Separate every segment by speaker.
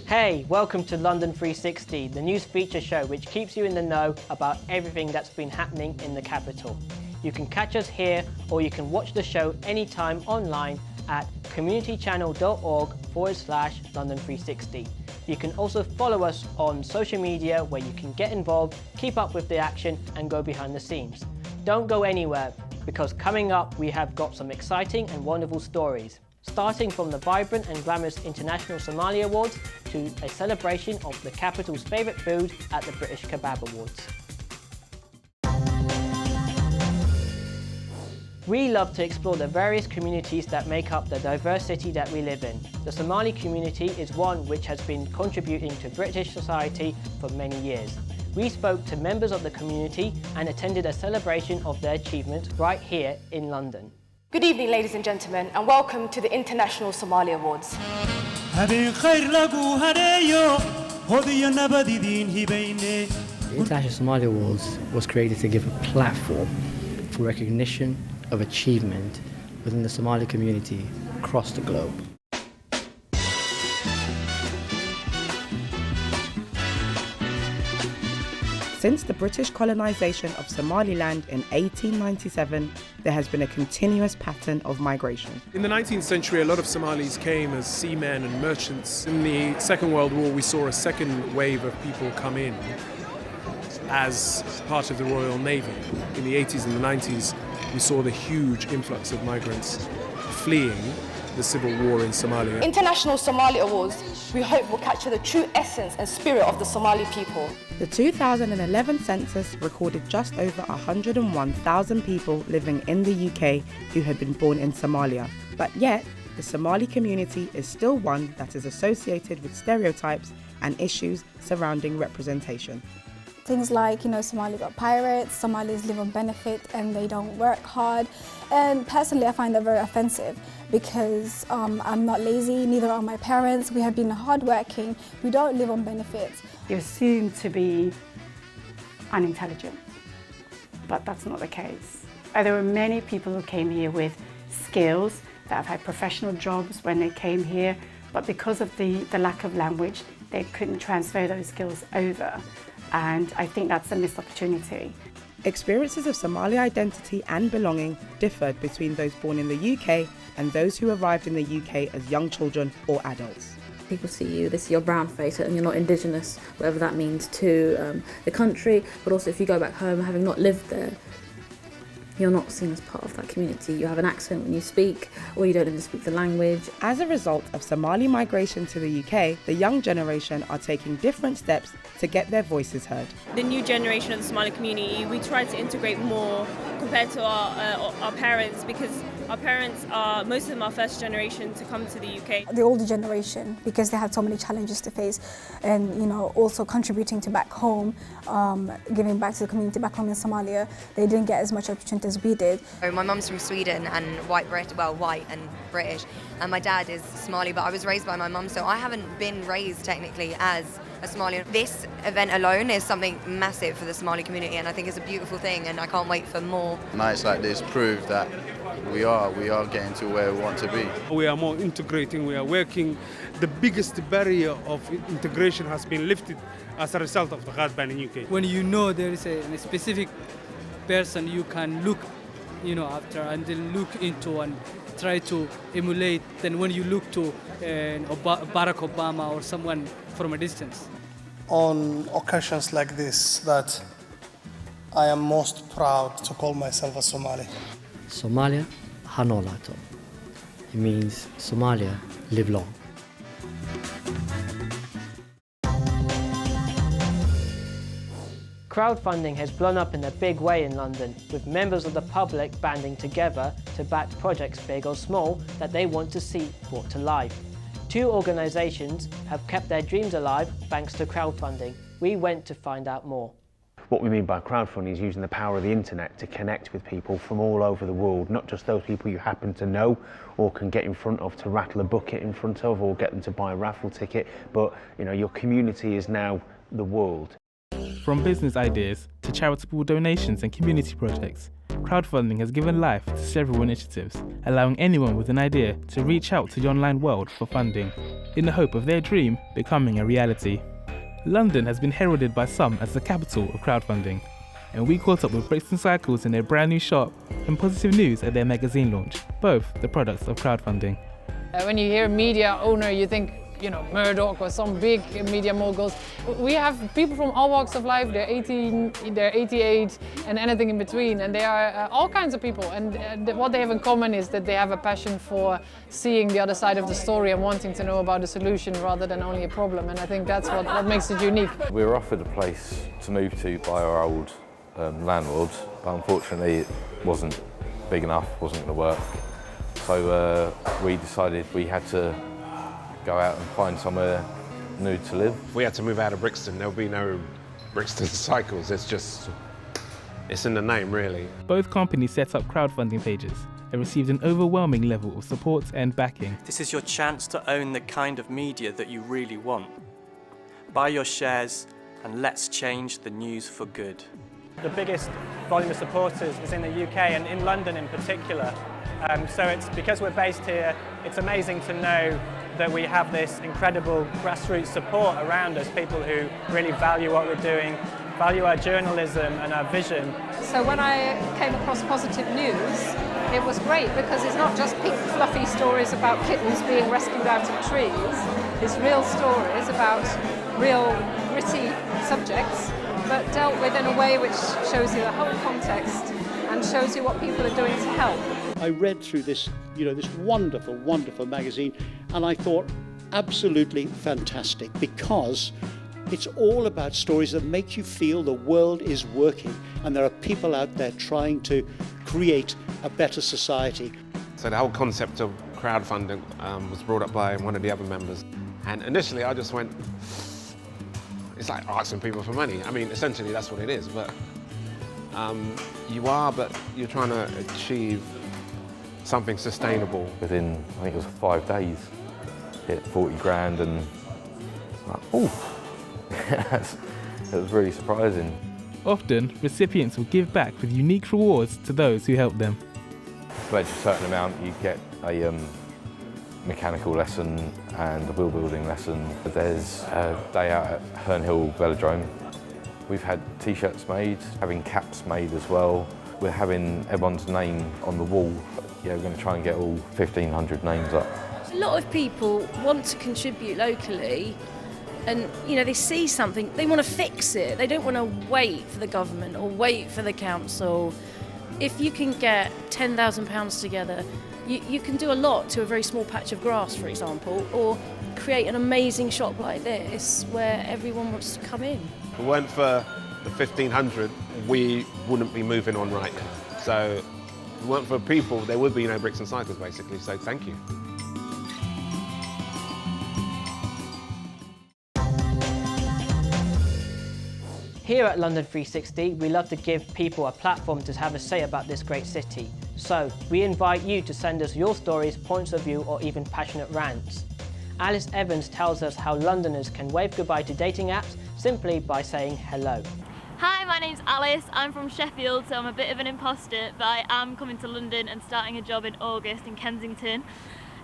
Speaker 1: Hey, welcome to London360, the news feature show which keeps you in the know about everything that's been happening in the capital. You can catch us here or you can watch the show anytime online at communitychannel.org/London360. You can also follow us on social media where you can get involved, keep up with the action and go behind the scenes. Don't go anywhere because coming up we have got some exciting and wonderful stories. Starting from the vibrant and glamorous International Somali Awards to a celebration of the capital's favourite food at the British Kebab Awards. We love to explore the various communities that make up the diverse city that we live in. The Somali community is one which has been contributing to British society for many years. We spoke to members of the community and attended a celebration of their achievements right here in London.
Speaker 2: Good evening, ladies and gentlemen, and welcome to the International Somali Awards.
Speaker 3: The
Speaker 4: International Somali Awards was created to give a platform for recognition of achievement within the Somali community across the globe.
Speaker 5: Since the British colonisation of Somaliland in 1897, there has been a continuous pattern of migration.
Speaker 6: In the 19th century, a lot of Somalis came as seamen and merchants. In the Second World War, we saw a second wave of people come in as part of the Royal Navy. In the 80s and the 90s, we saw the huge influx of migrants fleeing the civil war in Somalia.
Speaker 2: International Somali Awards, we hope will capture the true essence and spirit of the Somali people.
Speaker 5: The 2011 census recorded just over 101,000 people living in the UK who had been born in Somalia. But yet, the Somali community is still one that is associated with stereotypes and issues surrounding representation.
Speaker 7: Things like, Somali got pirates, Somalis live on benefit and they don't work hard. And personally, I find that very offensive because I'm not lazy, neither are my parents. We have been hardworking, we don't live on benefits.
Speaker 8: You're assumed to be unintelligent, but that's not the case. There were many people who came here with skills that have had professional jobs when they came here, but because of the lack of language, they couldn't transfer those skills over. And I think that's a missed opportunity.
Speaker 5: Experiences of Somali identity and belonging differed between those born in the UK and those who arrived in the UK as young children or adults.
Speaker 9: People see you, they see your brown face and you're not indigenous, whatever that means to the country, but also if you go back home having not lived there, you're not seen as part of that community. You have an accent when you speak, or you don't even speak the language.
Speaker 5: As a result of Somali migration to the UK, the young generation are taking different steps to get their voices heard.
Speaker 10: The new generation of the Somali community, we try to integrate more compared to our parents, because our parents are, most of them are first generation to come to the UK.
Speaker 7: The older generation, because they had so many challenges to face and, also contributing to back home, giving back to the community back home in Somalia, they didn't get as much opportunity as we did.
Speaker 11: My mum's from Sweden and white and British, and my dad is Somali, but I was raised by my mum, so I haven't been raised technically as a Somali. This event alone is something massive for the Somali community, and I think it's a beautiful thing, and I can't wait for more.
Speaker 12: Nights like this prove that we are getting to where we want to be.
Speaker 13: We are more integrating, we are working. The biggest barrier of integration has been lifted as a result of the hard ban in UK.
Speaker 14: When there is a specific person you can look after and then look into and try to emulate, then when you look to Barack Obama or someone from a distance.
Speaker 15: On occasions like this, that I am most proud to call myself a Somali.
Speaker 4: Somalia Hanolato. It means Somalia, live long.
Speaker 1: Crowdfunding has blown up in a big way in London, with members of the public banding together to back projects big or small that they want to see brought to life. 2 organisations have kept their dreams alive thanks to crowdfunding. We went to find out more.
Speaker 16: What we mean by crowdfunding is using the power of the internet to connect with people from all over the world, not just those people you happen to know or can get in front of to rattle a bucket in front of or get them to buy a raffle ticket, but your community is now the world.
Speaker 17: From business ideas to charitable donations and community projects,
Speaker 3: crowdfunding has given life to several initiatives, allowing anyone with an idea to reach out to the online world for funding, in the hope of their dream becoming a reality. London has been heralded by some as the capital of crowdfunding, and we caught up with Brixton Cycles in their brand new shop and positive news at their magazine launch, both the products of crowdfunding.
Speaker 17: When you hear a media owner, you think, Murdoch or some big media moguls. We have people from all walks of life. They're 18, they're 88, and anything in between. And they are all kinds of people. And what they have in common is that they have a passion for seeing the other side of the story and wanting to know about the solution rather than only a problem. And I think that's what makes it unique.
Speaker 18: We were offered a place to move to by our old landlord, but unfortunately it wasn't big enough, wasn't going to work. So we decided we had to go out and find somewhere new to live.
Speaker 19: If we had to move out of Brixton, there'll be no Brixton Cycles. It's in the name, really.
Speaker 3: Both companies set up crowdfunding pages and received an overwhelming level of support and backing.
Speaker 20: This is your chance to own the kind of media that you really want. Buy your shares and let's change the news for good.
Speaker 1: The biggest volume of supporters is in the UK and in London in particular. So it's because we're based here, it's amazing to know that we have this incredible grassroots support around us, people who really value what we're doing, value our journalism and our vision.
Speaker 21: So when I came across Positive News, it was great because it's not just pink fluffy stories about kittens being rescued out of trees. It's real stories about real gritty subjects, but dealt with in a way which shows you the whole context and shows you what people are doing to help.
Speaker 22: I read through this, this wonderful, wonderful magazine, and I thought absolutely fantastic because it's all about stories that make you feel the world is working and there are people out there trying to create a better society.
Speaker 19: So the whole concept of crowdfunding was brought up by one of the other members. And initially I just went, it's like asking people for money. I mean, essentially that's what it is, but but you're trying to achieve something sustainable.
Speaker 18: Within, I think it was 5 days, hit 40 grand and it was really surprising.
Speaker 3: Often, recipients will give back with unique rewards to those who help them.
Speaker 18: Pledge a certain amount, you get a mechanical lesson and a wheel building lesson. There's a day out at Herne Hill Velodrome. We've had t-shirts made, having caps made as well. We're having everyone's name on the wall. Yeah, we're going to try and get all 1,500 names up.
Speaker 23: A lot of people want to contribute locally and, they see something, they want to fix it. They don't want to wait for the government or wait for the council. If you can get £10,000 together, you can do a lot to a very small patch of grass, for example, or create an amazing shop like this where everyone wants to come in.
Speaker 19: If it weren't for the 1,500, we wouldn't be moving on right now. So if it weren't for people, there would be no Brixton Cycles, basically, so thank you.
Speaker 1: Here at London360, we love to give people a platform to have a say about this great city. So we invite you to send us your stories, points of view, or even passionate rants. Alice Evans tells us how Londoners can wave goodbye to dating apps simply by saying hello.
Speaker 24: Hi, my name's Alice. I'm from Sheffield, so I'm a bit of an imposter, but I am coming to London and starting a job in August in Kensington.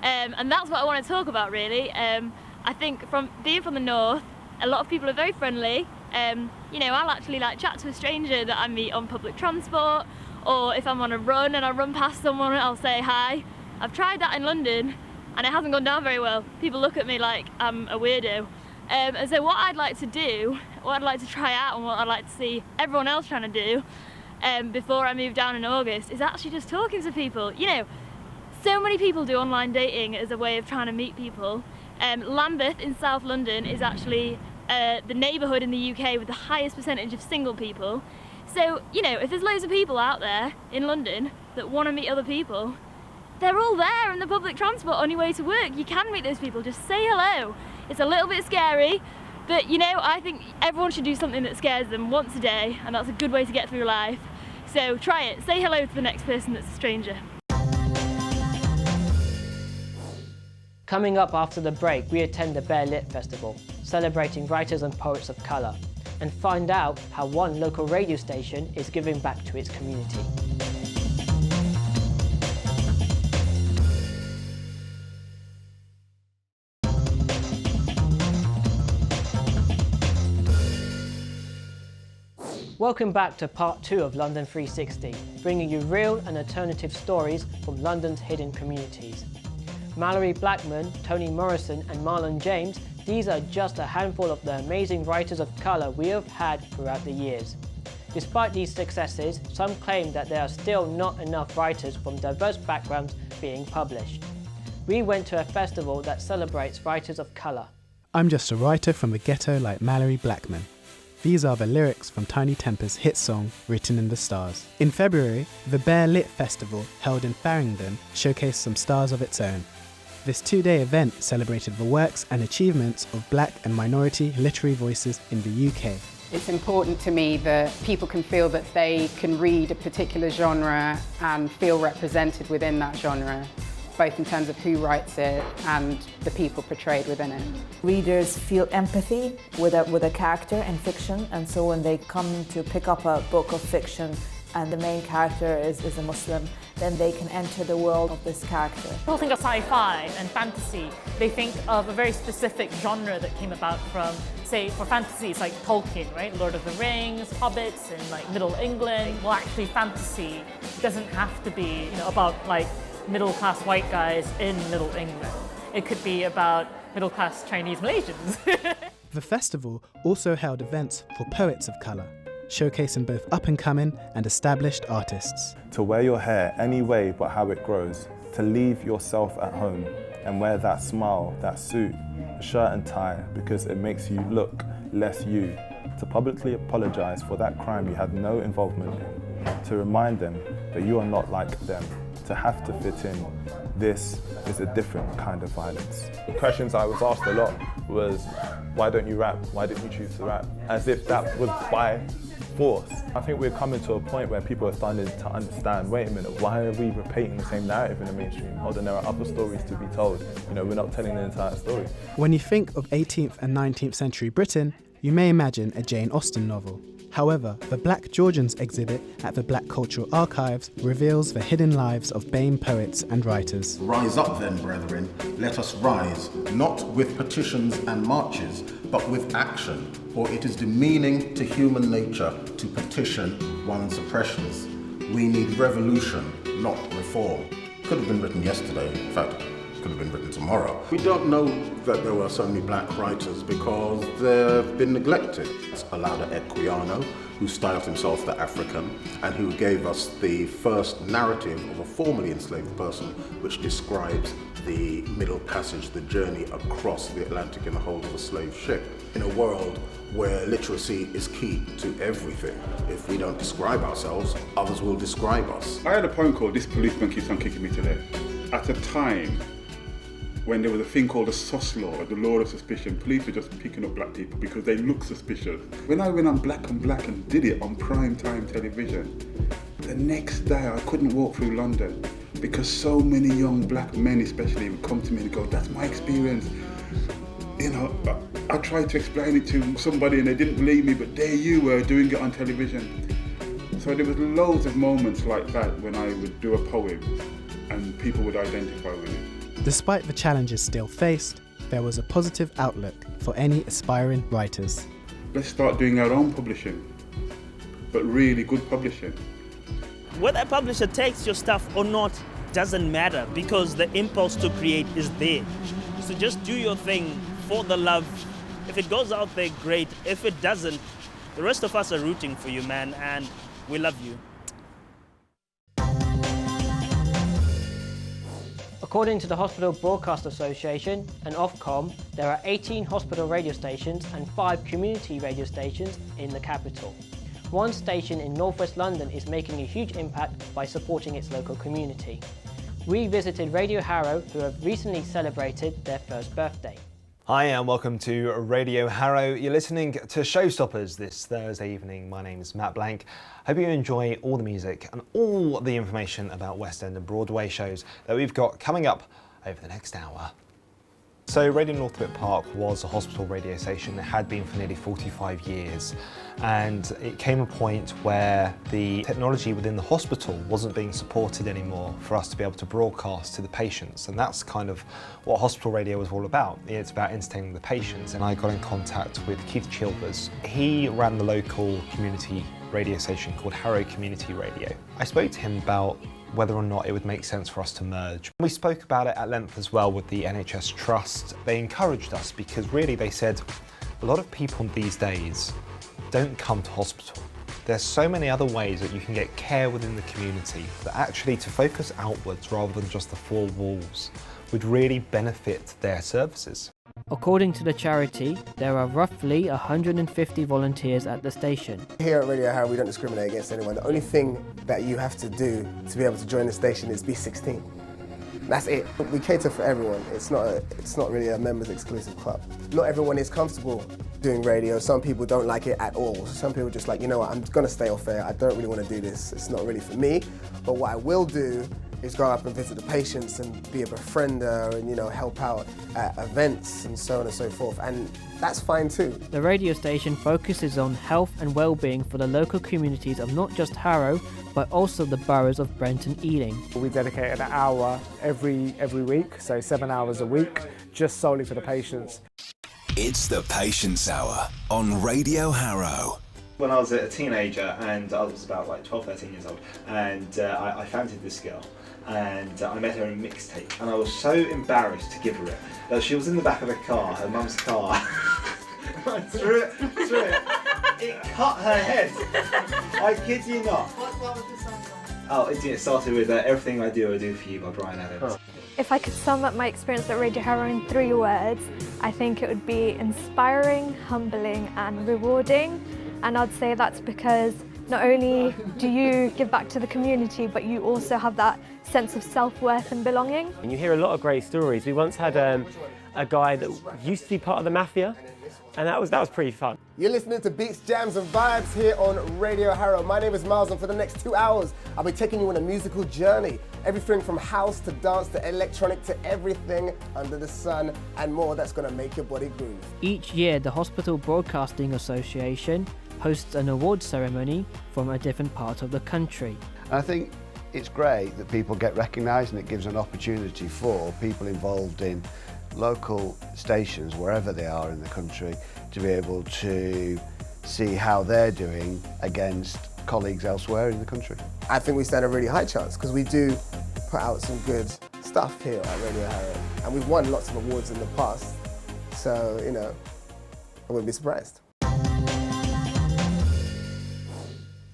Speaker 24: And that's what I want to talk about, really. I think being from the north, a lot of people are very friendly. I'll actually chat to a stranger that I meet on public transport, or if I'm on a run and I run past someone, I'll say hi. I've tried that in London and it hasn't gone down very well. People look at me like I'm a weirdo. And so what I'd like to do, what I'd like to try out and what I'd like to see everyone else trying to do before I move down in August is actually just talking to people. So many people do online dating as a way of trying to meet people. Lambeth in South London is actually the neighbourhood in the UK with the highest percentage of single people. So, if there's loads of people out there in London that want to meet other people, they're all there in the public transport on your way to work. You can meet those people, just say hello. It's a little bit scary, but I think everyone should do something that scares them once a day, and that's a good way to get through life. So try it, say hello to the next person that's a stranger.
Speaker 1: Coming up after the break, we attend the Bear Lit Festival, celebrating writers and poets of colour, and find out how one local radio station is giving back to its community. Welcome back to part 2 of London360, bringing you real and alternative stories from London's hidden communities. Mallory Blackman, Toni Morrison and Marlon James, these are just a handful of the amazing writers of colour we have had throughout the years. Despite these successes, some claim that there are still not enough writers from diverse backgrounds being published. We went to a festival that celebrates writers of colour.
Speaker 2: I'm just a writer from the ghetto like Mallory Blackman. These are the lyrics from Tiny Temper's hit song, Written in the Stars. In February, the Bear Lit Festival, held in Farringdon, showcased some stars of its own. This 2-day event celebrated the works and achievements of black and minority literary voices in the UK.
Speaker 6: It's important to me that people can feel that they can read a particular genre and feel represented within that genre, both in terms of who writes it and the people portrayed within it.
Speaker 8: Readers feel empathy with a character in fiction, and so when they come to pick up a book of fiction and the main character is a Muslim, then they can enter the world of this character.
Speaker 9: People think of sci-fi and fantasy. They think of a very specific genre that came about from, say, for fantasy, it's like Tolkien, right? Lord of the Rings, Hobbits, and like Middle England. Well, actually, fantasy doesn't have to be, about like middle-class white guys in Middle England. It could be about middle-class Chinese Malaysians.
Speaker 2: The festival also held events for poets of colour, showcasing both up-and-coming and established artists.
Speaker 25: To wear your hair any way but how it grows, to leave yourself at home and wear that smile, that suit, a shirt and tie because it makes you look less you, to publicly apologise for that crime you had no involvement in, to remind them that you are not like them, to have to fit in. This is a different kind of violence.
Speaker 26: The questions I was asked a lot was, why don't you rap? Why didn't you choose to rap? As if that was by force. I think we're coming to a point where people are starting to understand, wait a minute, why are we repeating the same narrative in the mainstream? Hold on, there are other stories to be told. We're not telling the entire story.
Speaker 2: When you think of 18th and 19th century Britain, you may imagine a Jane Austen novel. However, the Black Georgians exhibit at the Black Cultural Archives reveals the hidden lives of BAME poets and writers.
Speaker 27: Rise up then, brethren, let us rise, not with petitions and marches, but with action, for it is demeaning to human nature to petition one's oppressions. We need revolution, not reform. Could have been written yesterday, in fact, could have been written tomorrow. We don't know that there were so many black writers because they've been neglected. It's Alauda Edquiano, who styled himself the African and who gave us the first narrative of a formerly enslaved person which describes the Middle Passage, the journey across the Atlantic in the hold of a slave ship. In a world where literacy is key to everything, if we don't describe ourselves, others will describe us.
Speaker 28: I had a poem called This Policeman Keeps on Kicking Me Today. At a time when there was a thing called the SOS law, the law of suspicion, police were just picking up black people because they look suspicious. When I went on Black and Black and did it on prime time television, the next day I couldn't walk through London because so many young black men especially would come to me and go, that's my experience. I tried to explain it to somebody and they didn't believe me, but there you were doing it on television. So there was loads of moments like that when I would do a poem and people would identify with it.
Speaker 2: Despite the challenges still faced, there was a positive outlook for any aspiring writers.
Speaker 28: Let's start doing our own publishing, but really good publishing.
Speaker 29: Whether a publisher takes your stuff or not doesn't matter because the impulse to create is there. So just do your thing for the love. If it goes out there, great. If it doesn't, the rest of us are rooting for you, man, and we love you.
Speaker 1: According to the Hospital Broadcast Association and Ofcom, there are 18 hospital radio stations and 5 community radio stations in the capital. One station in northwest London is making a huge impact by supporting its local community. We visited Radio Harrow, who have recently celebrated their first birthday.
Speaker 30: Hi and welcome to Radio Harrow. You're listening to Showstoppers this Thursday evening. My name is Matt Blank. Hope you enjoy all the music and all the information about West End and Broadway shows that we've got coming up over the next hour. So Radio Northbit Park was a hospital radio station. It had been for nearly 45 years. And it came a point where the technology within the hospital wasn't being supported anymore for us to be able to broadcast to the patients. And that's kind of what hospital radio was all about. It's about entertaining the patients. And I got in contact with Keith Chilvers. He ran the local community radio station called Harrow Community Radio. I spoke to him about whether or not it would make sense for us to merge. We spoke about it at length as well with the NHS Trust. They encouraged us because really they said a lot of people these days don't come to hospital. There's so many other ways that you can get care within the community that actually to focus outwards rather than just the four walls would really benefit their services.
Speaker 1: According to the charity, there are roughly 150 volunteers at the station.
Speaker 4: Here at Radio Harrow, we don't discriminate against anyone. The only thing that you have to do to be able to join the station is be 16. That's it. We cater for everyone. It's not really a members exclusive club. Not everyone is comfortable doing radio. Some people don't like it at all. Some people are just like, you know what, I'm gonna stay off air. I don't really want to do this. It's not really for me. But what I will do is go up and visit the patients and be a befriender and, you know, help out at events and so on and so forth. And that's fine too.
Speaker 1: The radio station focuses on health and well-being for the local communities of not just Harrow, but also the boroughs of Brent and Ealing.
Speaker 5: We dedicate an hour every week, so 7 hours a week, just solely for the patients.
Speaker 7: It's the Patients Hour on Radio Harrow.
Speaker 30: When I was a teenager and I was about like 12, 13 years old, and I fancied this girl, and I met her in a mixtape, and I was so embarrassed to give her it. She was in the back of a car, her mum's car. I threw it. It cut her head. I kid you not.
Speaker 10: What was the song?
Speaker 30: Oh, it started with Everything I Do For You by Brian Adams.
Speaker 10: If I could sum up my experience at Radio Harrow in 3 words, I think it would be inspiring, humbling and rewarding. And I'd say that's because not only do you give back to the community, but you also have that sense of self-worth and belonging.
Speaker 11: And you hear a lot of great stories. We once had a guy that used to be part of the mafia, and that was pretty fun.
Speaker 4: You're listening to Beats, Jams and Vibes here on Radio Harrow. My name is Miles, and for the next 2 hours, I'll be taking you on a musical journey. Everything from house to dance to electronic to everything under the sun and more that's gonna make your body groove.
Speaker 1: Each year, the Hospital Broadcasting Association hosts an awards ceremony from a different part of the country.
Speaker 12: I think it's great that people get recognised, and it gives an opportunity for people involved in local stations, wherever they are in the country, to be able to see how they're doing against colleagues elsewhere in the country.
Speaker 4: I think we stand a really high chance because we do put out some good stuff here at Radio Harrow, and we've won lots of awards in the past, so, you know, I wouldn't be surprised.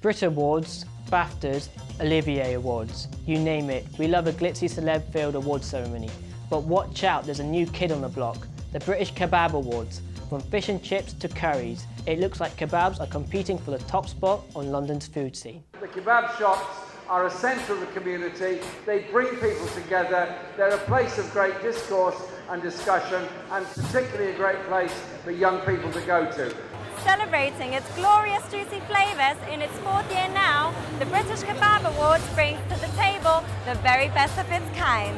Speaker 1: Brit Awards, BAFTAs, Olivier Awards, you name it. We love a glitzy celeb-filled awards ceremony. But watch out, there's a new kid on the block. The British Kebab Awards. From fish and chips to curries, it looks like kebabs are competing for the top spot on London's food scene.
Speaker 13: The kebab shops are a centre of the community. They bring people together. They're a place of great discourse and discussion, and particularly a great place for young people to go to.
Speaker 14: Celebrating its glorious juicy flavours in its 4th year now, the British Kebab Awards brings to the table the very best of its kind.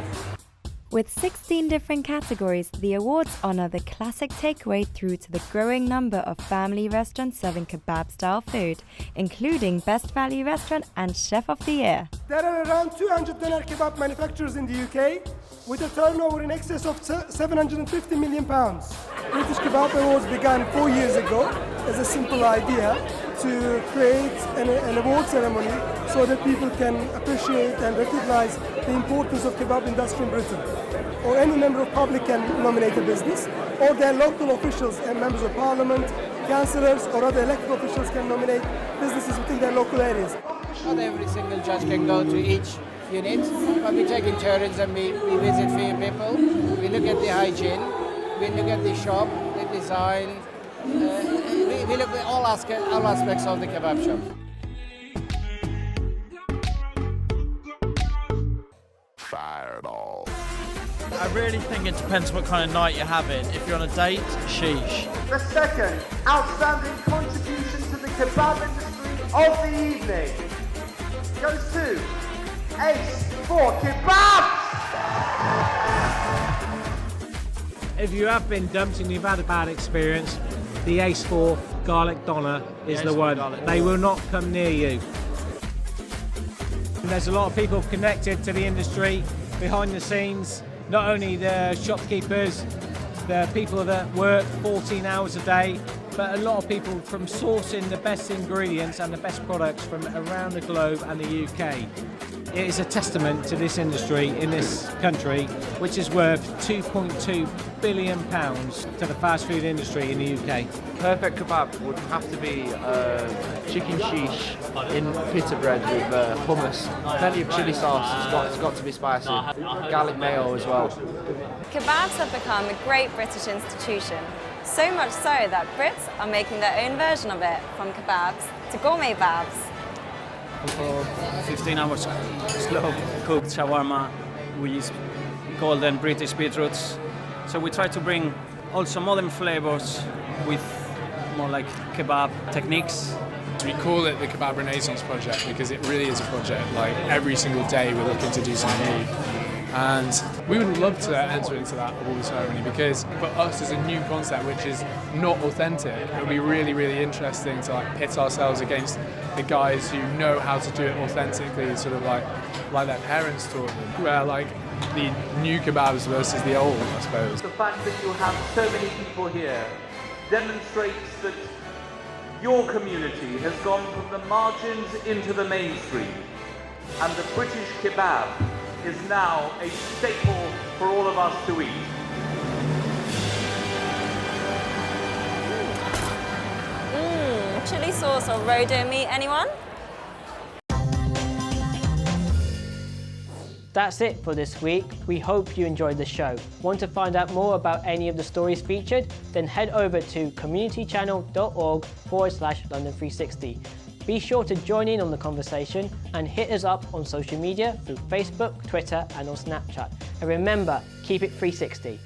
Speaker 15: With 16 different categories, the awards honour the classic takeaway through to the growing number of family restaurants serving kebab-style food, including Best Value Restaurant and Chef of the Year.
Speaker 16: There are around 200 dinner kebab manufacturers in the UK, with a turnover in excess of £750 million. British Kebab Awards began 4 years ago as a simple idea to create an award ceremony so that people can appreciate and recognise the importance of kebab industry in Britain. Or any member of public can nominate a business, or their local officials and members of parliament, councillors or other elected officials can nominate businesses within their local areas.
Speaker 31: Not every single judge can go to each unit, but we take in turns and we visit few people, we look at the hygiene, we look at the shop, the design, we look at all aspects of the kebab shop.
Speaker 32: Fireball.
Speaker 33: I really think it depends what kind of night you're having. If you're on a date, sheesh.
Speaker 13: The second outstanding contribution to the kebab industry of the evening goes to Ace for Kebab!
Speaker 34: If you have been dumped and you've had a bad experience, the Ace 4 Garlic Doner is the one. They will not come near you. And there's a lot of people connected to the industry, behind the scenes, not only the shopkeepers, the people that work 14 hours a day but a lot of people from sourcing the best ingredients and the best products from around the globe and the UK. It is a testament to this industry in this country, which is worth £2.2 billion to the fast food industry in the UK.
Speaker 3: Perfect kebab would have to be chicken sheesh in pita bread with hummus, plenty of chili sauce, it's got to be spicy, garlic mayo as well.
Speaker 14: Kebabs have become a great British institution, so much so that Brits are making their own version of it, from kebabs to gourmet babs.
Speaker 33: For 15 hours slow cooked shawarma, we use golden British beetroots. So we try to bring also modern flavors with more like kebab techniques.
Speaker 6: We call it the Kebab Renaissance Project because it really is a project. Like every single day we're looking to do something new. And we would love to enter into that award ceremony because for us as a new concept which is not authentic, it would be really, really interesting to like pit ourselves against the guys who know how to do it authentically, sort of like their parents taught them. Where like the new kebabs versus the old, I suppose.
Speaker 13: The fact that you have so many people here demonstrates that your community has gone from the margins into the mainstream, and the British kebab is now a staple for all of us to eat.
Speaker 14: Chili sauce or rodo meat, anyone?
Speaker 1: That's it for this week. We hope you enjoyed the show. Want to find out more about any of the stories featured? Then head over to communitychannel.org/London360. Be sure to join in on the conversation and hit us up on social media through Facebook, Twitter and on Snapchat. And remember, keep it 360.